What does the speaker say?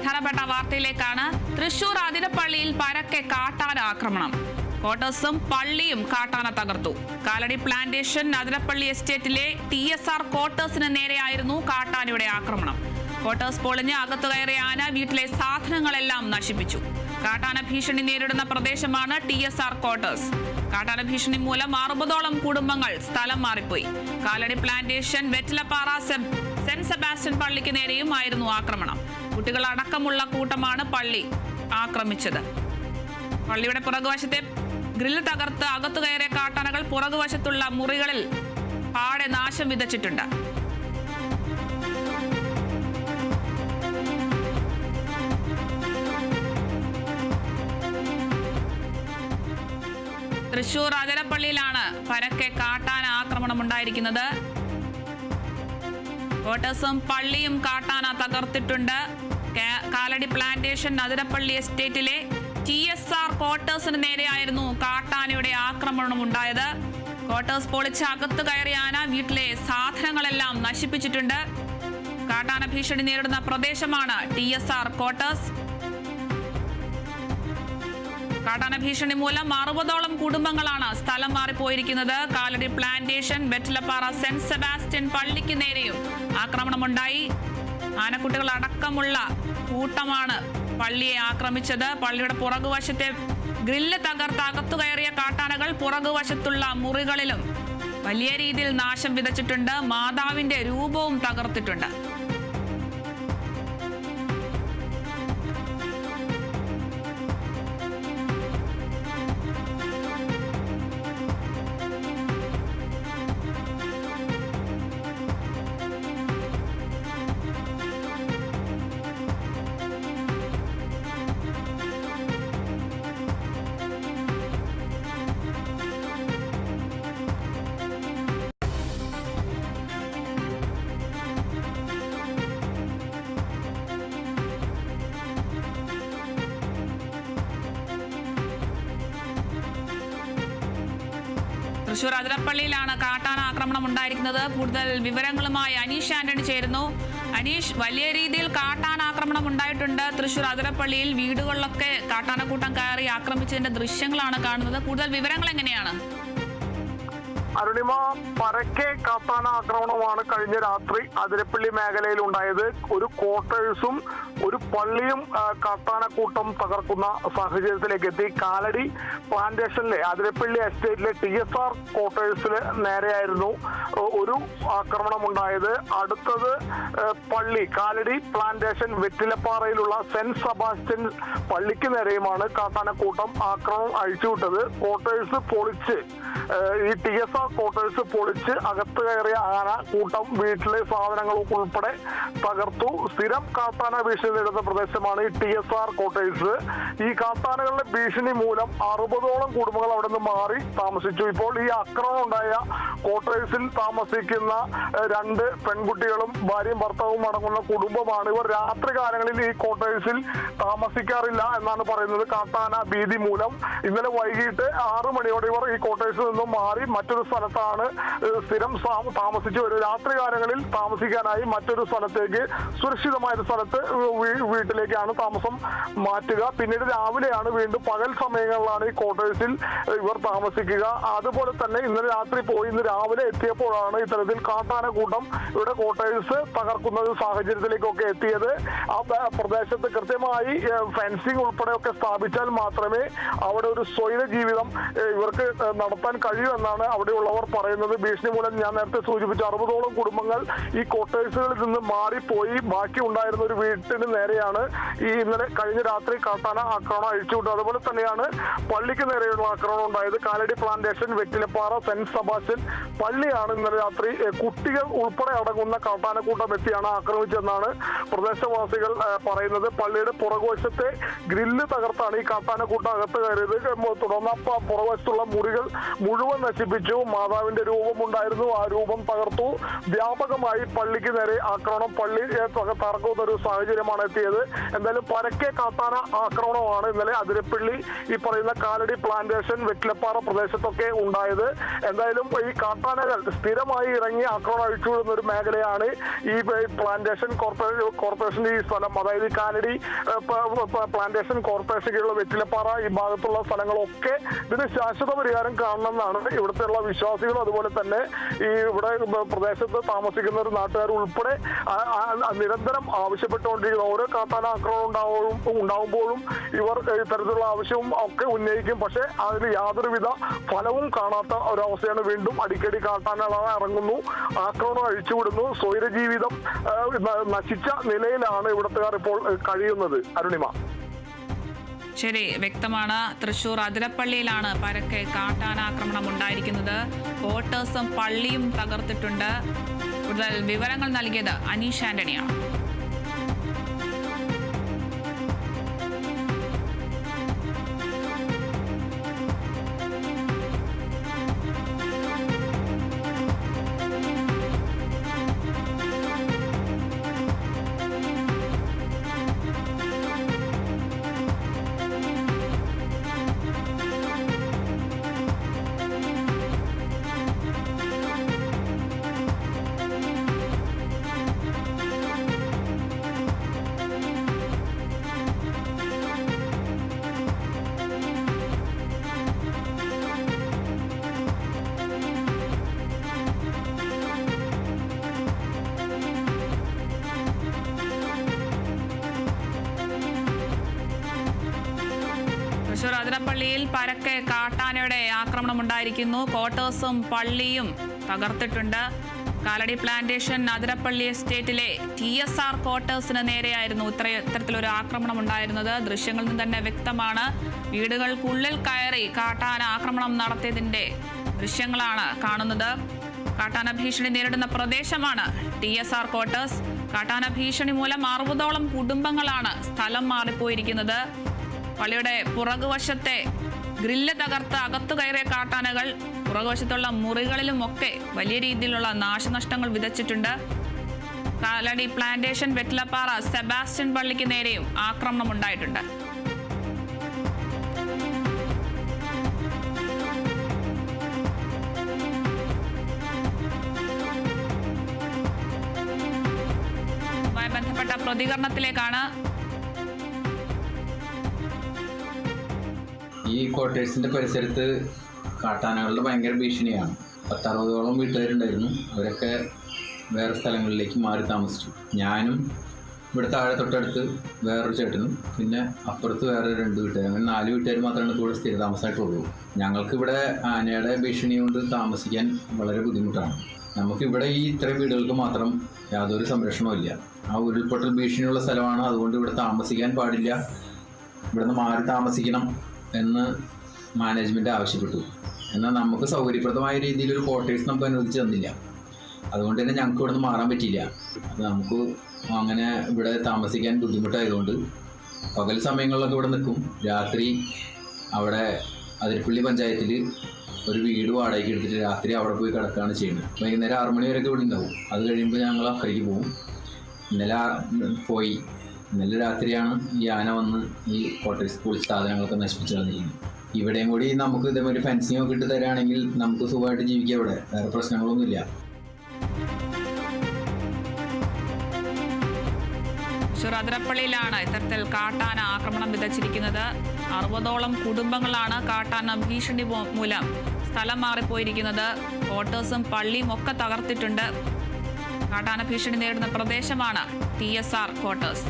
പ്രധാനപ്പെട്ട വാർത്തയിലേക്കാണ്. തൃശൂർ അതിരപ്പള്ളിയിൽ പരക്കെ കാട്ടാന ആക്രമണം. ക്വാർട്ടേഴ്സും പള്ളിയും കാട്ടാന തകർത്തു. കാലടി പ്ലാന്റേഷൻ അതിരപ്പള്ളി എസ്റ്റേറ്റിലെ TSR ക്വാർട്ടേഴ്സിന് നേരെയായിരുന്നു കാട്ടാനയുടെ ആക്രമണം. ക്വാർട്ടേഴ്സ് പൊളിഞ്ഞ് അകത്തു കയറിയ ആന വീട്ടിലെ സാധനങ്ങളെല്ലാം നശിപ്പിച്ചു. കാട്ടാന ഭീഷണി നേരിടുന്ന പ്രദേശമാണ് TSR ക്വാർട്ടേഴ്സ്. കാട്ടാന ഭീഷണി മൂലം 60ഓളം കുടുംബങ്ങൾ സ്ഥലം മാറിപ്പോയി. Kalady plantation Vettilappara saint Sebastian പള്ളിക്ക് നേരെയും ആയിരുന്നു ആക്രമണം. കുട്ടികളടക്കമുള്ള കൂട്ടമാണ് പള്ളി ആക്രമിച്ചത്. പള്ളിയുടെ പുറകുവശത്തെ ഗ്രില്ല് തകർത്ത് അകത്തു കയറിയ കാട്ടാനകൾ പുറകുവശത്തുള്ള മുറികളിൽ പാടെ നാശം വിതച്ചിട്ടുണ്ട്. തൃശൂർ അതിരപ്പള്ളിയിലാണ് പരക്കെ കാട്ടാന ആക്രമണം ഉണ്ടായിരിക്കുന്നത്. ക്വാർട്ടേഴ്സും പള്ളിയും കാട്ടാന തകർത്തിട്ടുണ്ട്. കാലടി പ്ലാന്റേഷൻ അതിരപ്പള്ളി എസ്റ്റേറ്റിലെ TSR ക്വാർട്ടേഴ്സിന് നേരെയായിരുന്നു കാട്ടാനയുടെ ആക്രമണം ഉണ്ടായത്. ക്വാർട്ടേഴ്സ് പൊളിച്ച് അകത്ത് കയറിയ ആന വീട്ടിലെ സാധനങ്ങളെല്ലാം നശിപ്പിച്ചിട്ടുണ്ട്. കാട്ടാന ഭീഷണി നേരിടുന്ന പ്രദേശമാണ് TSR ക്വാർട്ടേഴ്സ്. കാട്ടാന ഭീഷണി മൂലം 60ഓളം കുടുംബങ്ങളാണ് സ്ഥലം മാറിപ്പോയിരിക്കുന്നത്. Kalady plantation Vettilappara saint Sebastian പള്ളിക്ക് നേരെയും ആക്രമണമുണ്ടായി. ആനക്കുട്ടികൾ അടക്കമുള്ള കൂട്ടമാണ് പള്ളിയെ ആക്രമിച്ചത്. പള്ളിയുടെ പുറകുവശത്തെ ഗ്രില്ല് തകർത്ത് അകത്തു കയറിയ കാട്ടാനകൾ പുറകുവശത്തുള്ള മുറികളിലും വലിയ രീതിയിൽ നാശം വിതച്ചിട്ടുണ്ട്. മാതാവിന്റെ രൂപവും തകർത്തിട്ടുണ്ട്. തൃശൂർ അതിരപ്പള്ളിയിലാണ് കാട്ടാന ആക്രമണം ഉണ്ടായിരിക്കുന്നത്. കൂടുതൽ വിവരങ്ങളുമായി അനീഷ് ആന്റണി ചേരുന്നു. അനീഷ്, വലിയ രീതിയിൽ കാട്ടാന ആക്രമണം ഉണ്ടായിട്ടുണ്ട്. തൃശൂർ അതിരപ്പള്ളിയിൽ വീടുകളിലൊക്കെ കാട്ടാനക്കൂട്ടം കയറി ആക്രമിച്ചതിന്റെ ദൃശ്യങ്ങളാണ് കാണുന്നത്. കൂടുതൽ വിവരങ്ങൾ എങ്ങനെയാണ്? അരുണിമ, പരക്കെ കാട്ടാന ആക്രമണമാണ് കഴിഞ്ഞ രാത്രി അതിരപ്പള്ളി മേഖലയിൽ ഉണ്ടായത്. ഒരു ക്വാർട്ടേഴ്സും ഒരു പള്ളിയും കാട്ടാനക്കൂട്ടം തകർക്കുന്ന സാഹചര്യത്തിലേക്ക് എത്തി. കാലടി പ്ലാന്റേഷനിലെ അതിരപ്പള്ളി എസ്റ്റേറ്റിലെ TSR ക്വാർട്ടേഴ്സിന് നേരെയായിരുന്നു ഒരു ആക്രമണം ഉണ്ടായത്. അടുത്തത് പള്ളി കാലടി പ്ലാന്റേഷൻ വെറ്റിലപ്പാറയിലുള്ള സെന്റ് സെബാസ്റ്റ്യൻ പള്ളിക്ക് നേരെയുമാണ് കാട്ടാനക്കൂട്ടം ആക്രമണം അഴിച്ചുവിട്ടത്. ക്വാർട്ടേഴ്സ് പൊളിച്ച് ഈ TSR ക്വാർട്ടേഴ്സ് പൊളിച്ച് അകത്ത് കയറിയ ആന കൂട്ടം വീട്ടിലെ സാധനങ്ങളൊക്കെ ഉൾപ്പെടെ തകർത്തു. സ്ഥിരം കാട്ടാന ഭീഷണി നേരിടുന്ന പ്രദേശമാണ് ഈ TSR ക്വാർട്ടേഴ്സ്. ഈ കാട്ടാനകളുടെ ഭീഷണി മൂലം 60ഓളം കുടുംബങ്ങൾ അവിടെ നിന്ന് മാറി താമസിച്ചു. ഇപ്പോൾ ഈ ആക്രമണം ഉണ്ടായ ക്വാർട്ടേഴ്സിൽ താമസിക്കുന്ന 2 പെൺകുട്ടികളും ഭാര്യയും ഭർത്താവും അടങ്ങുന്ന കുടുംബമാണ്. ഇവർ രാത്രി കാലങ്ങളിൽ ഈ ക്വാർട്ടേഴ്സിൽ താമസിക്കാറില്ല എന്നാണ് പറയുന്നത്. കാട്ടാന ഭീതി മൂലം ഇന്നലെ വൈകിട്ട് 6 മണിയോടെ ഇവർ ഈ ക്വാർട്ടേഴ്സിൽ നിന്നും മാറി മറ്റൊരു സ്ഥലത്താണ് സ്ഥിരം താമസിച്ചു വരും. രാത്രി കാലങ്ങളിൽ താമസിക്കാനായി മറ്റൊരു സ്ഥലത്തേക്ക്, സുരക്ഷിതമായ ഒരു സ്ഥലത്ത് വീട്ടിലേക്കാണ് താമസം മാറ്റുക. പിന്നീട് രാവിലെയാണ് വീണ്ടും പകൽ സമയങ്ങളിലാണ് ഈ ക്വാർട്ടേഴ്സിൽ ഇവർ താമസിക്കുക. അതുപോലെ തന്നെ ഇന്നലെ രാത്രി പോയി ഇന്ന് രാവിലെ എത്തിയപ്പോഴാണ് ഇത്തരത്തിൽ കാട്ടാനക്കൂട്ടം ഇവിടെ ക്വാർട്ടേഴ്സ് തകർക്കുന്ന സാഹചര്യത്തിലേക്കൊക്കെ എത്തിയത്. ആ പ്രദേശത്ത് കൃത്യമായി ഫെൻസിംഗ് ഉൾപ്പെടെയൊക്കെ സ്ഥാപിച്ചാൽ മാത്രമേ അവിടെ ഒരു സ്വൈര ജീവിതം ഇവർക്ക് നടത്താൻ കഴിയൂ എന്നാണ് അവിടെയുള്ളവർ പറയുന്നത്. ഭീഷണി മൂലം ഞാൻ നേരത്തെ സൂചിപ്പിച്ച 60ഓളം കുടുംബങ്ങൾ ഈ ക്വാർട്ടേഴ്സുകളിൽ നിന്ന് മാറിപ്പോയി. ബാക്കി ഉണ്ടായിരുന്ന ഒരു വീട്ടിന് നേരെയാണ് ഈ ഇന്നലെ കഴിഞ്ഞ രാത്രി കാട്ടാന ആക്രമണം അഴിച്ചുവിട്ടത്. അതുപോലെ തന്നെയാണ് പള്ളിക്ക് നേരെയുള്ള ആക്രമണം ഉണ്ടായത്. Kalady plantation Vettilappara saint Sebastian പള്ളിയാണ് ഇന്നലെ രാത്രി കുട്ടികൾ ഉൾപ്പെടെ അടങ്ങുന്ന കാട്ടാനക്കൂട്ടം എത്തിയാണ് ആക്രമിച്ചതെന്നാണ് പ്രദേശവാസികൾ പറയുന്നത്. പള്ളിയുടെ പുറകുവശത്തെ ഗ്രില്ല് തകർത്താണ് ഈ കാട്ടാനക്കൂട്ടം അകത്ത് കയറിയത്. തുടർന്ന് പുറകുവശത്തുള്ള മുറികൾ മുഴുവൻ നശിപ്പിച്ചു. മാതാവിന്റെ രൂപമുണ്ടായിരുന്നു, ആ രൂപം തകർത്തു. വ്യാപകമായി പള്ളിക്ക് നേരെ ആക്രമണം, പള്ളി തകർക്കുന്ന ഒരു സാഹചര്യമാണ് എത്തിയത്. എന്തായാലും പരക്കെ കാട്ടാന ആക്രമണമാണ് ഇന്നലെ അതിരപ്പള്ളി ഈ പറയുന്ന കാലടി പ്ലാന്റേഷൻ വെറ്റിലപ്പാറ പ്രദേശത്തൊക്കെ ഉണ്ടായത്. എന്തായാലും ഈ കാട്ടാനകൾ സ്ഥിരമായി ഇറങ്ങി ആക്രമണം അഴിച്ചുവിടുന്ന ഒരു മേഖലയാണ് ഈ പ്ലാന്റേഷൻ കോർപ്പറേഷൻ ഈ സ്ഥലം, അതായത് കാലടി പ്ലാന്റേഷൻ കോർപ്പറേഷനുള്ള വെറ്റിലപ്പാറ ഈ ഭാഗത്തുള്ള സ്ഥലങ്ങളൊക്കെ ഇതിന് ശാശ്വത പരിഹാരം കാണണമെന്നാണ് ഇവിടുത്തെയുള്ള വിശ്വാസികൾ, അതുപോലെ തന്നെ ഈ ഇവിടെ പ്രദേശത്ത് താമസിക്കുന്ന ഒരു നാട്ടുകാർ ഉൾപ്പെടെ നിരന്തരം ആവശ്യപ്പെട്ടുകൊണ്ടിരിക്കുന്ന ഓരോ കാട്ടാന ആക്രമണം ഉണ്ടാവുമ്പോഴും ഇവർ ഇത്തരത്തിലുള്ള ആവശ്യവും ഒക്കെ ഉന്നയിക്കും. പക്ഷെ അതിന് യാതൊരുവിധ ഫലവും കാണാത്ത ഒരവസ്ഥയാണ്. വീണ്ടും അടിക്കടി കാട്ടാന ഇറങ്ങുന്നു, ആക്രമണം അഴിച്ചുവിടുന്നു. സ്വൈരജീവിതം നശിച്ച നിലയിലാണ് ഇവിടുത്തുകാർ ഇപ്പോൾ കഴിയുന്നത്. അരുണിമ. ശരി, വ്യക്തമാണ്. തൃശൂർ അതിരപ്പള്ളിയിലാണ് പരക്കെ കാട്ടാനാക്രമണം ഉണ്ടായിരിക്കുന്നത്. ക്വാർട്ടേഴ്സും പള്ളിയും തകർത്തിട്ടുണ്ട്. കൂടുതൽ വിവരങ്ങൾ നൽകിയത് അനീഷ് ആന്റണിയാണ്. തൃശൂർ അതിരപ്പള്ളിയിൽ പരക്കെ കാട്ടാനയുടെ ആക്രമണം ഉണ്ടായിരിക്കുന്നു. ക്വാർട്ടേഴ്സും പള്ളിയും തകർത്തിട്ടുണ്ട്. കാലടി പ്ലാന്റേഷൻ അതിരപ്പള്ളി എസ്റ്റേറ്റിലെ TSR ക്വാർട്ടേഴ്സിന് നേരെയായിരുന്നു ഇത്തരത്തിലൊരു ആക്രമണം ഉണ്ടായിരുന്നത്. ദൃശ്യങ്ങളിൽ നിന്ന് തന്നെ വ്യക്തമാണ്. വീടുകൾക്കുള്ളിൽ കയറി കാട്ടാന ആക്രമണം നടത്തിയതിന്റെ ദൃശ്യങ്ങളാണ് കാണുന്നത്. കാട്ടാന ഭീഷണി നേരിടുന്ന പ്രദേശമാണ് TSR ക്വാർട്ടേഴ്സ്. കാട്ടാന ഭീഷണി മൂലം 60ഓളം കുടുംബങ്ങളാണ് സ്ഥലം മാറിപ്പോയിരിക്കുന്നത്. പള്ളിയുടെ പുറകുവശത്തെ ഗ്രില്ല് തകർത്ത് അകത്തു കയറിയ കാട്ടാനകൾ പുറകുവശത്തുള്ള മുറികളിലുമൊക്കെ വലിയ രീതിയിലുള്ള നാശനഷ്ടങ്ങൾ വിതച്ചിട്ടുണ്ട്. കാലടി പ്ലാന്റേഷൻ വെറ്റിലപ്പാറ സെബാസ്റ്റ്യൻ പള്ളിക്ക് നേരെയും ആക്രമണം ഉണ്ടായിട്ടുണ്ട്. ഇതുമായി ബന്ധപ്പെട്ട പ്രതികരണത്തിലേക്കാണ്. ഈ ക്വാർട്ടേഴ്സിന്റെ പരിസരത്ത് കാട്ടാനകളുടെ ഭയങ്കര ഭീഷണിയാണ്. 10-60ഓളം വീട്ടുകാരുണ്ടായിരുന്നു. അവരൊക്കെ വേറെ സ്ഥലങ്ങളിലേക്ക് മാറി താമസിച്ചു. ഞാനും ഇവിടെ താഴെ തൊട്ടടുത്ത് വേറൊരു ചേട്ടനും പിന്നെ അപ്പുറത്ത് വേറെ 2 വീട്ടുകാർ, അങ്ങനെ 4 വീട്ടുകാർ മാത്രമാണ് ഇവിടെ സ്ഥിരതാമസമായിട്ടുള്ളൂ. ഞങ്ങൾക്കിവിടെ ആനയുടെ ഭീഷണി കൊണ്ട് താമസിക്കാൻ വളരെ ബുദ്ധിമുട്ടാണ്. നമുക്കിവിടെ ഈ ഇത്രയും വീടുകൾക്ക് മാത്രം യാതൊരു സംരക്ഷണവും ഇല്ല. ആ ഉരുൾപൊട്ടൽ ഭീഷണിയുള്ള സ്ഥലമാണ്. അതുകൊണ്ട് ഇവിടെ താമസിക്കാൻ പാടില്ല, ഇവിടുന്ന് മാറി താമസിക്കണം എന്ന് മാനേജ്മെൻറ്റ് ആവശ്യപ്പെട്ടു. എന്നാൽ നമുക്ക് സൗകര്യപ്രദമായ രീതിയിൽ ഒരു ക്വാർട്ടേഴ്സ് നമുക്ക് അനുവദിച്ച് തന്നില്ല. അതുകൊണ്ട് തന്നെ ഞങ്ങൾക്ക് ഇവിടെ നിന്ന് മാറാൻ പറ്റിയില്ല. അത് നമുക്ക് അങ്ങനെ ഇവിടെ താമസിക്കാൻ ബുദ്ധിമുട്ടായതുകൊണ്ട് പകൽ സമയങ്ങളിലൊക്കെ ഇവിടെ നിൽക്കും. രാത്രി അവിടെ അതിരപ്പള്ളി പഞ്ചായത്തിൽ ഒരു വീട് വാടകയ്ക്ക് എടുത്തിട്ട് രാത്രി അവിടെ പോയി കിടക്കുകയാണ് ചെയ്യുന്നത്. വൈകുന്നേരം 6 മണി വരെയൊക്കെ ഇവിടെ ഉണ്ടാവും. അത് കഴിയുമ്പോൾ ഞങ്ങൾ അക്കരയ്ക്ക് പോകും. ഇന്നലെ രാത്രിയാണ് ഈ ആന വന്ന് ഈ ക്വാർട്ടേഴ്സ് സ്കൂൾ സാധനങ്ങളൊക്കെ നശിപ്പിച്ചു കളഞ്ഞിരിക്കുന്നത്. ഇവിടെയും കൂടി നമുക്ക് ഇതേമാതിരി ഫെൻസിങ് ഒക്കെ ഇട്ട് തരാണെങ്കിൽ നമുക്ക് സുഖമായിട്ട് ജീവിക്കാം. ഇവിടെ വേറെ പ്രശ്നങ്ങളൊന്നുമില്ല. തൃശൂർ അതിരപ്പള്ളിയിലാണ് ഇത്തരത്തിൽ കാട്ടാന ആക്രമണം വിതച്ചിരിക്കുന്നത്. 60ഓളം കുടുംബങ്ങളാണ് കാട്ടാന ഭീഷണി മൂലം സ്ഥലം മാറിപ്പോയിരിക്കുന്നത്. ക്വാർട്ടേഴ്സും പള്ളിയും ഒക്കെ തകർത്തിട്ടുണ്ട്. കാട്ടാന ഭീഷണി നേരിടുന്ന പ്രദേശമാണ് TSR ക്വാർട്ടേഴ്സ്.